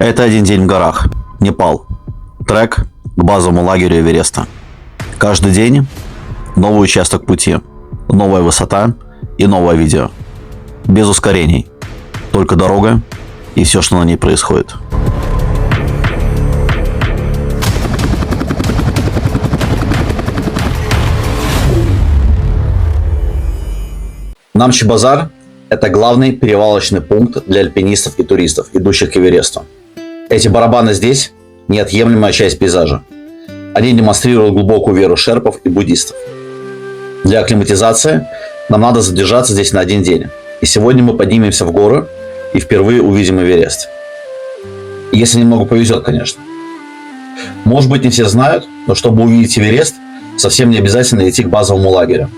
Это «Один день в горах», Непал. Трек к базовому лагерю Эвереста. Каждый день новый участок пути, новая высота и новое видео. Без ускорений. Только дорога и все, что на ней происходит. Намчи-Базар – это главный перевалочный пункт для альпинистов и туристов, идущих к Эвересту. Эти барабаны здесь – неотъемлемая часть пейзажа. Они демонстрируют глубокую веру шерпов и буддистов. Для акклиматизации нам надо задержаться здесь на один день. И сегодня мы поднимемся в горы и впервые увидим Эверест. Если немного повезет, конечно. Может быть, не все знают, но чтобы увидеть Эверест, совсем не обязательно идти к базовому лагерю.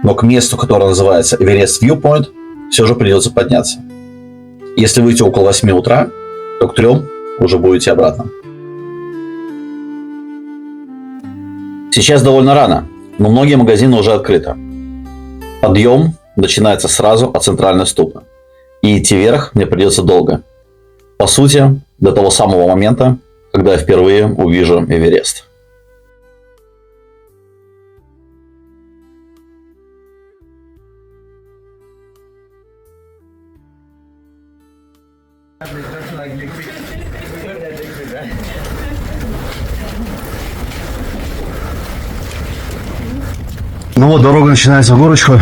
Но к месту, которое называется Эверест Viewpoint, все же придется подняться. Если выйти около 8 утра, то к 3 уже будете обратно. Сейчас довольно рано, но многие магазины уже открыты. Подъем начинается сразу от центральной ступы, и идти вверх мне придется долго. По сути, до того самого момента, когда я впервые увижу Эверест. Ну вот, дорога начинается в горочку.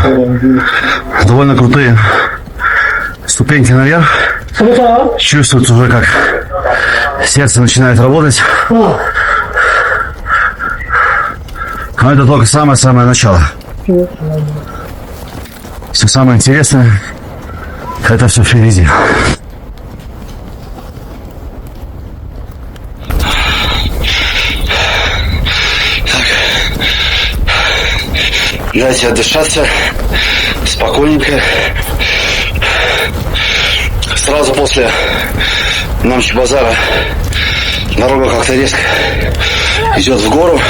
Довольно крутые ступеньки наверх. Чувствуется уже, как сердце начинает работать. Но это только самое-самое начало. Все самое интересное — это все впереди. Дайте отдышаться, спокойненько. Сразу после Намчи-Базара дорога как-то резко идет в гору.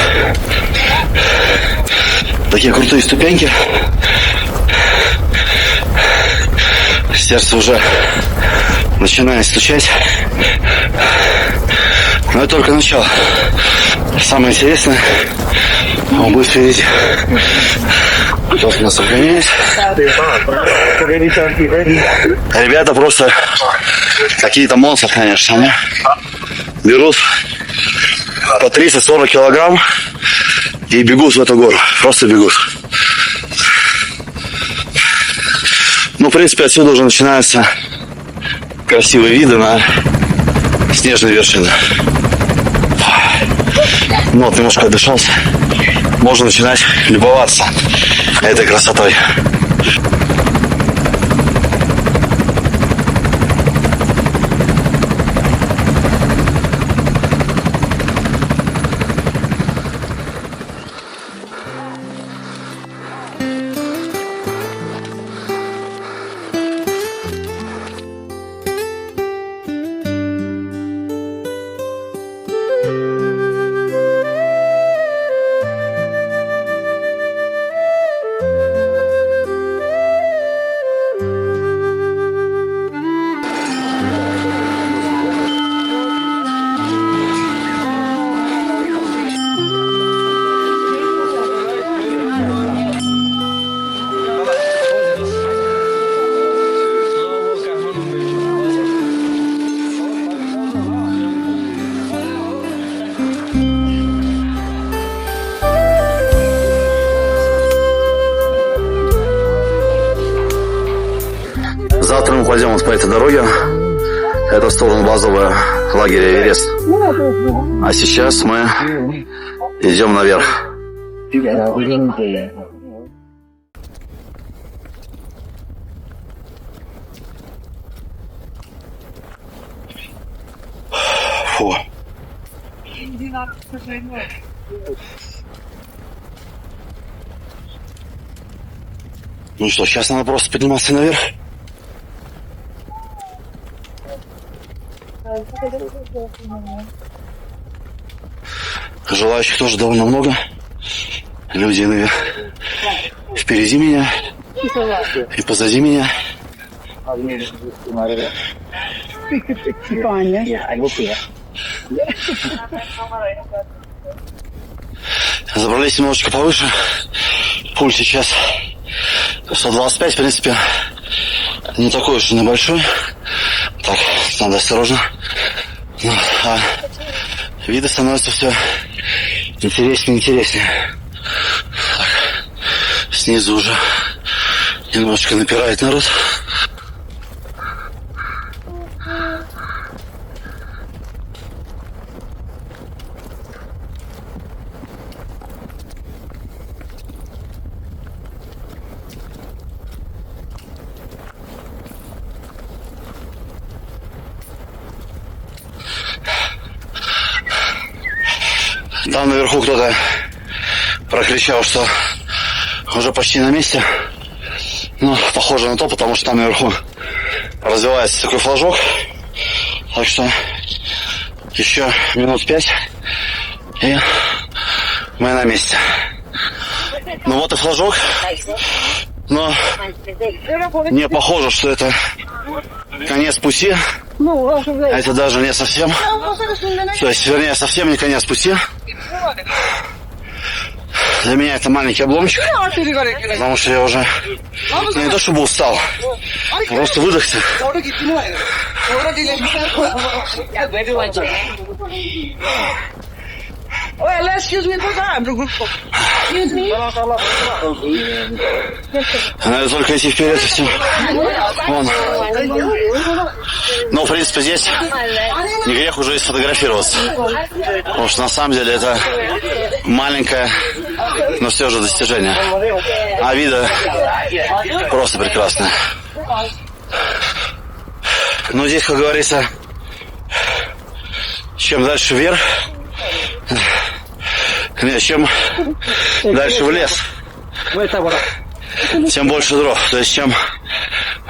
Такие крутые ступеньки. Сердце уже начинает стучать. Но это только начало. Самое интересное будет впереди. Сейчас нас обгоняет. Ребята просто какие-то монстры, конечно. Они берут по 30-40 килограмм и бегут в эту гору. Просто бегут. Ну, в принципе, отсюда уже начинаются красивые виды на снежные вершины. Ну вот, немножко отдышался. Можно начинать любоваться этой красотой. Завтра мы пойдем вот по этой дороге. Это в сторону базового лагеря Эверест. А сейчас мы идем наверх. Фу. Ну что, сейчас надо просто подниматься наверх. Желающих тоже довольно много. Люди впереди меня и позади меня. Забрались немножечко повыше. Пульс сейчас 125, в принципе, не такой уж и небольшой. Так, надо осторожно. Ну, а виды становятся все интереснее и интереснее. Так, снизу уже немножечко напирает народ. Там наверху кто-то прокричал, что уже почти на месте. Ну, похоже на то, потому что там наверху развивается такой флажок. Так что еще минут 5, и мы на месте. Ну вот и флажок. Но не похоже, что это конец пути. Это даже не совсем. То есть, вернее, совсем не конец пути. Для меня это маленький обломчик, потому что я уже не то чтобы устал, просто выдохся. Надо только идти вперед и все. Вон. Ну, в принципе, здесь не грех уже и сфотографироваться. Потому что на самом деле это маленькое, но все же достижение. А виды просто прекрасные. Но здесь, как говорится, чем дальше вверх, нет, чем дальше в лес, тем больше дров. То есть, чем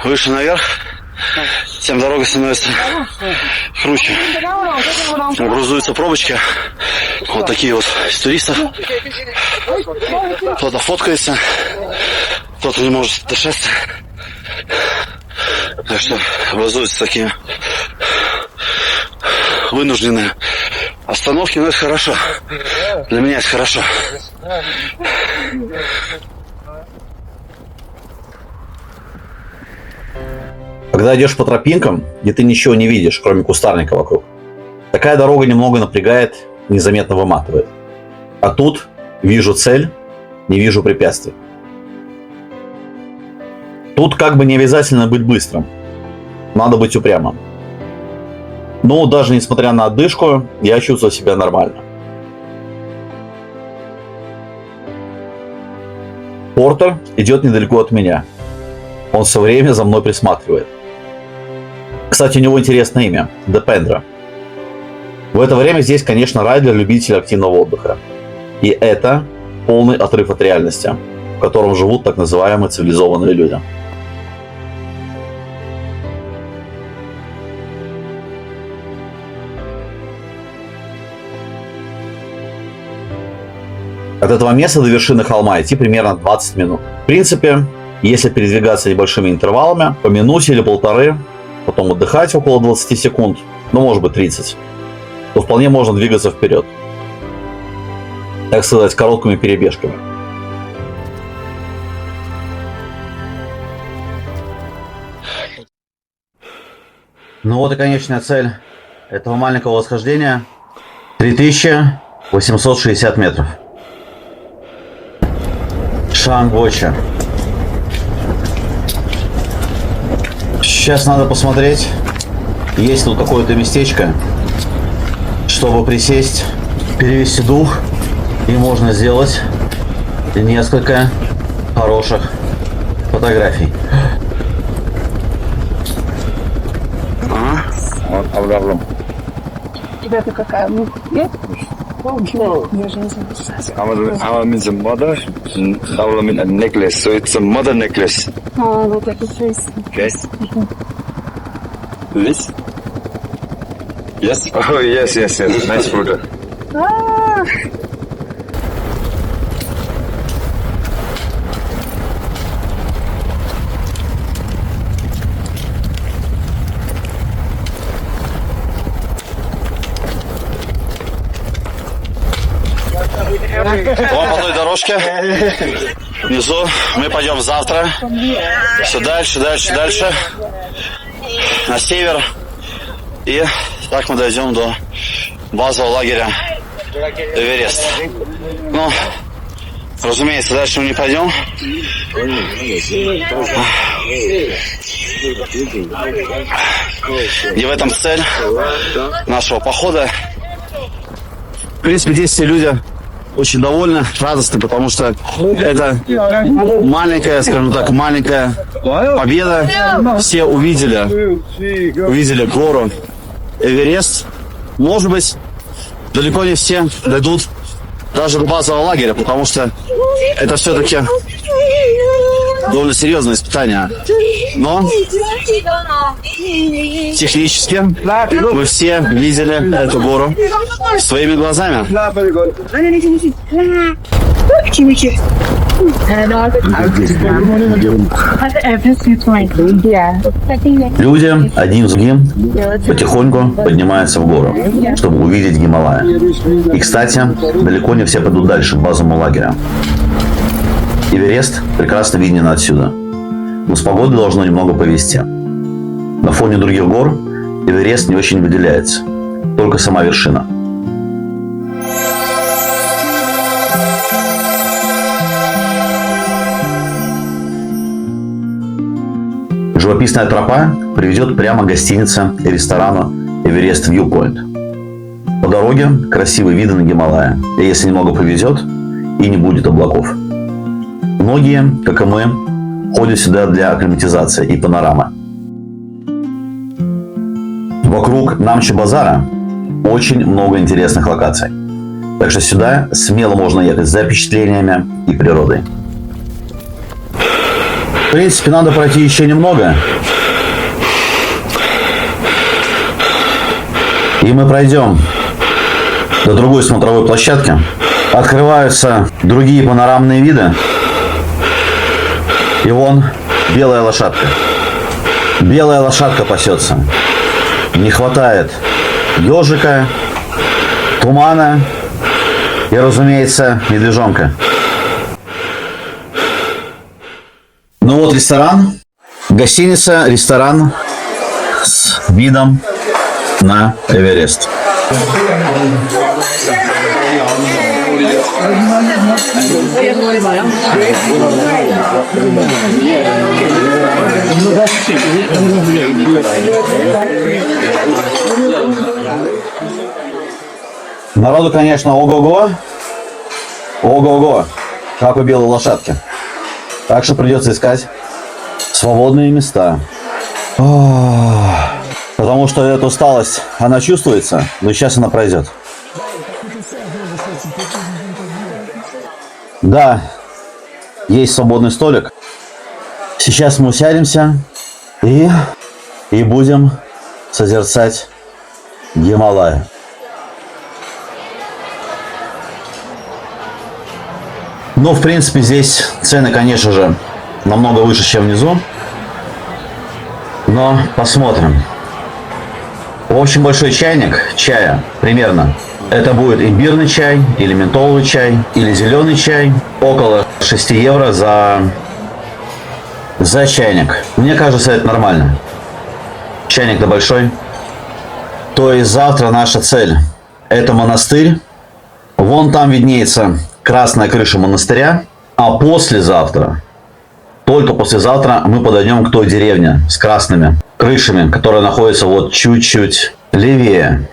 выше наверх, тем дорога становится круче. Образуются пробочки. Вот такие вот из туристов. Кто-то фоткается, кто-то не может дышать. Так что образуются такие вынужденные остановки, но это хорошо. Для меня это хорошо. Когда идешь по тропинкам, где ты ничего не видишь, кроме кустарника вокруг, такая дорога немного напрягает, незаметно выматывает. А тут вижу цель, не вижу препятствий. Тут как бы не обязательно быть быстрым. Надо быть упрямым. Но даже несмотря на отдышку, я чувствую себя нормально. Портер идет недалеко от меня. Он все время за мной присматривает. Кстати, у него интересное имя – Депендра. В это время здесь, конечно, рай для любителей активного отдыха. И это полный отрыв от реальности, в котором живут так называемые цивилизованные люди. От этого места до вершины холма идти примерно 20 минут. В принципе, если передвигаться небольшими интервалами, по минуте или полторы, потом отдыхать около 20 секунд, ну может быть 30, то вполне можно двигаться вперед. Так сказать, короткими перебежками. Ну вот и конечная цель этого маленького восхождения – 3860 метров. Шангоча. Сейчас надо посмотреть, есть тут какое-то местечко, чтобы присесть, перевести дух, и можно сделать несколько хороших фотографий. Тебя-то какая? Ну, нет? Я же не знаю. Our means a mother, Dawla means a necklace, so it's a mother necklace. Oh, look at the face. Okay. This? Yes? Oh, yes. Nice photo. Ah! Вон по той дорожке. Внизу. Мы пойдем завтра. Все дальше, дальше, дальше. На север. И так мы дойдем до базового лагеря Эверест. Ну, разумеется, дальше мы не пойдем. И в этом цель нашего похода. В принципе, здесь все люди очень довольны, радостны, потому что это маленькая, скажем так, маленькая победа. Все увидели гору Эверест. Может быть, далеко не все дойдут даже до базового лагеря, потому что это все-таки довольно серьезное испытание. Но технически мы все видели эту гору своими глазами. Люди один за другим потихоньку поднимаются в гору, чтобы увидеть Гималаи. И, кстати, далеко не все пойдут дальше, к базовому лагерю. Эверест прекрасно виден отсюда, но с погодой должно немного повезти. На фоне других гор Эверест не очень выделяется, только сама вершина. Живописная тропа приведет прямо к гостинице и ресторану Эверест Вьюпоинт. По дороге красивые виды на Гималаи, и если немного повезет, и не будет облаков. Многие, как и мы, ходят сюда для акклиматизации и панорамы. Вокруг Намче-базара очень много интересных локаций. Так что сюда смело можно ехать за впечатлениями и природой. В принципе, надо пройти еще немного. И мы пройдем до другой смотровой площадки. Открываются другие панорамные виды. И вон белая лошадка. Белая лошадка пасется. Не хватает ежика, тумана и, разумеется, медвежонка. Ну вот ресторан. Гостиница, ресторан с видом на Эверест. Народу, конечно, ого-го. Ого-го. Как у белой лошадки. Так что придется искать свободные места. Потому что эта усталость, она чувствуется, но сейчас она пройдет. Да, есть свободный столик. Сейчас мы усядемся и будем созерцать Гималаи. Ну, в принципе, здесь цены, конечно же, намного выше, чем внизу. Но посмотрим. В общем, большой чайник чая примерно. Это будет имбирный чай, или ментоловый чай, или зеленый чай. Около 6 евро за чайник. Мне кажется, это нормально. Чайник-то большой. То есть завтра наша цель – это монастырь. Вон там виднеется красная крыша монастыря. А послезавтра, только послезавтра, мы подойдем к той деревне с красными крышами, которая находится вот чуть-чуть левее.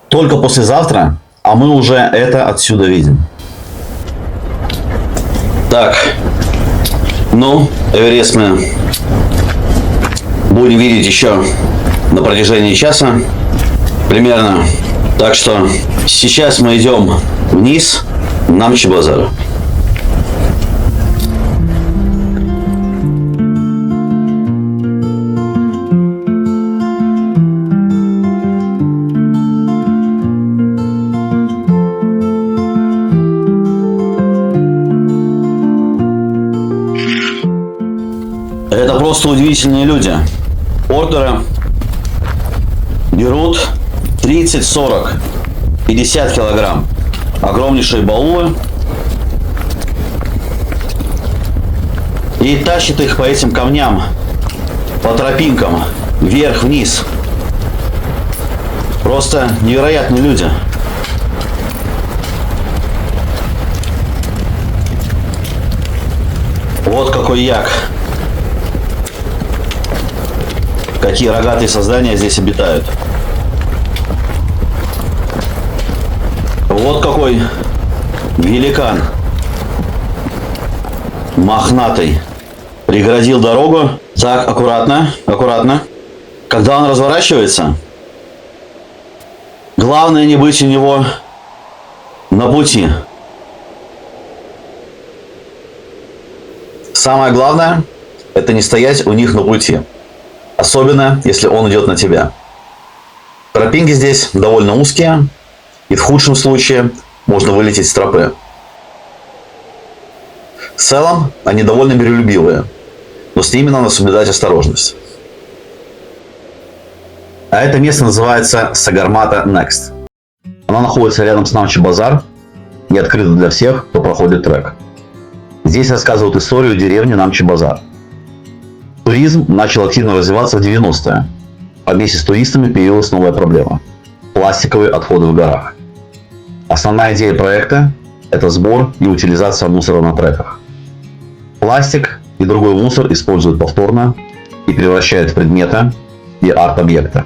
Только послезавтра, а мы уже это отсюда видим. Так, ну, Эверест мы будем видеть еще на протяжении часа примерно. Так что сейчас мы идем вниз, в Намче-базар. Это просто удивительные люди. Ордеры берут 30-40 50 килограмм. Огромнейшие баулы. И тащит их по этим камням, по тропинкам, вверх-вниз. Просто невероятные люди. Вот какой як. Какие рогатые создания здесь обитают. Вот какой великан. Мохнатый. Преградил дорогу. Так, аккуратно, аккуратно. Когда он разворачивается, главное не быть у него на пути. Самое главное – это не стоять у них на пути. Особенно, если он идет на тебя. Тропинки здесь довольно узкие, и в худшем случае можно вылететь с тропы. В целом, они довольно миролюбивые, но с ними надо соблюдать осторожность. А это место называется Сагармата Next. Она находится рядом с Намчи-Базар и открыта для всех, кто проходит трек. Здесь рассказывают историю деревни Намчи-Базар. Туризм начал активно развиваться в 90-е, а вместе с туристами появилась новая проблема – пластиковые отходы в горах. Основная идея проекта – это сбор и утилизация мусора на треках. Пластик и другой мусор используют повторно и превращают в предметы и арт-объекты.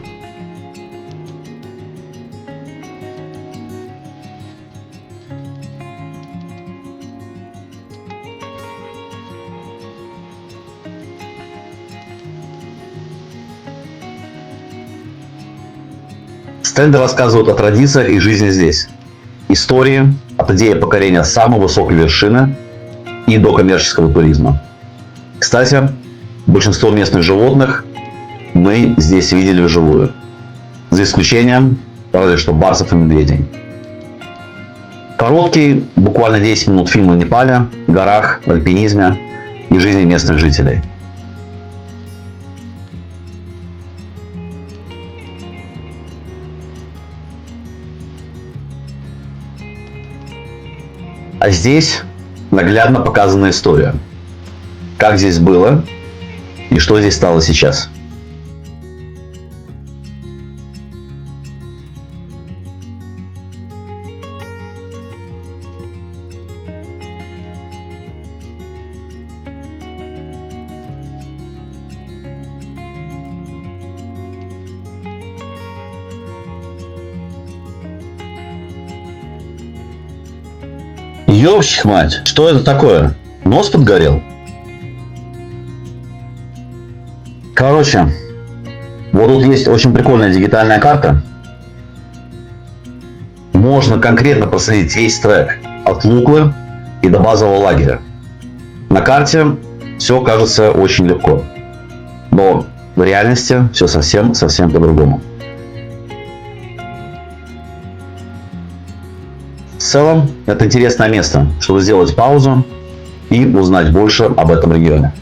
Стенды рассказывают о традициях и жизни здесь. Истории от идеи покорения самой высокой вершины и до коммерческого туризма. Кстати, большинство местных животных мы здесь видели вживую. За исключением, разве что барсов и медведей. Короткий, буквально 10 минут фильм о Непале, горах, альпинизме и жизни местных жителей. А здесь наглядно показана история. Как здесь было и что здесь стало сейчас. Ёпчих мать, что это такое? Нос подгорел? Короче, вот тут есть очень прикольная дигитальная карта. Можно конкретно проследить весь трек от Луклы и до базового лагеря. На карте все кажется очень легко, но в реальности все совсем по-другому. В целом, это интересное место, чтобы сделать паузу и узнать больше об этом регионе.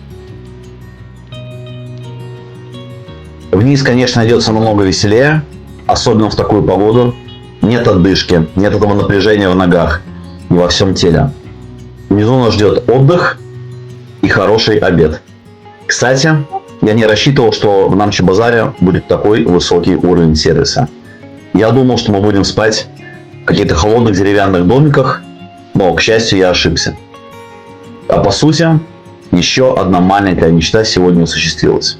Вниз, конечно, идется намного веселее, особенно в такую погоду. Нет отдышки, нет этого напряжения в ногах и во всем теле. Внизу нас ждет отдых и хороший обед. Кстати, я не рассчитывал, что в Намчи-Базаре будет такой высокий уровень сервиса. Я думал, что мы будем спать в каких-то холодных деревянных домиках, но, к счастью, я ошибся. А по сути, еще одна маленькая мечта сегодня осуществилась.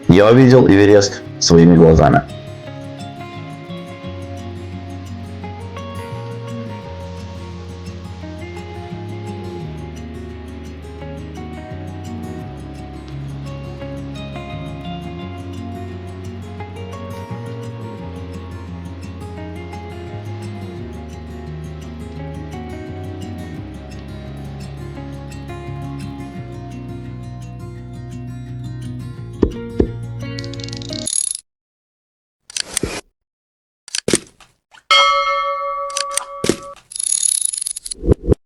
Я увидел Эверест своими глазами.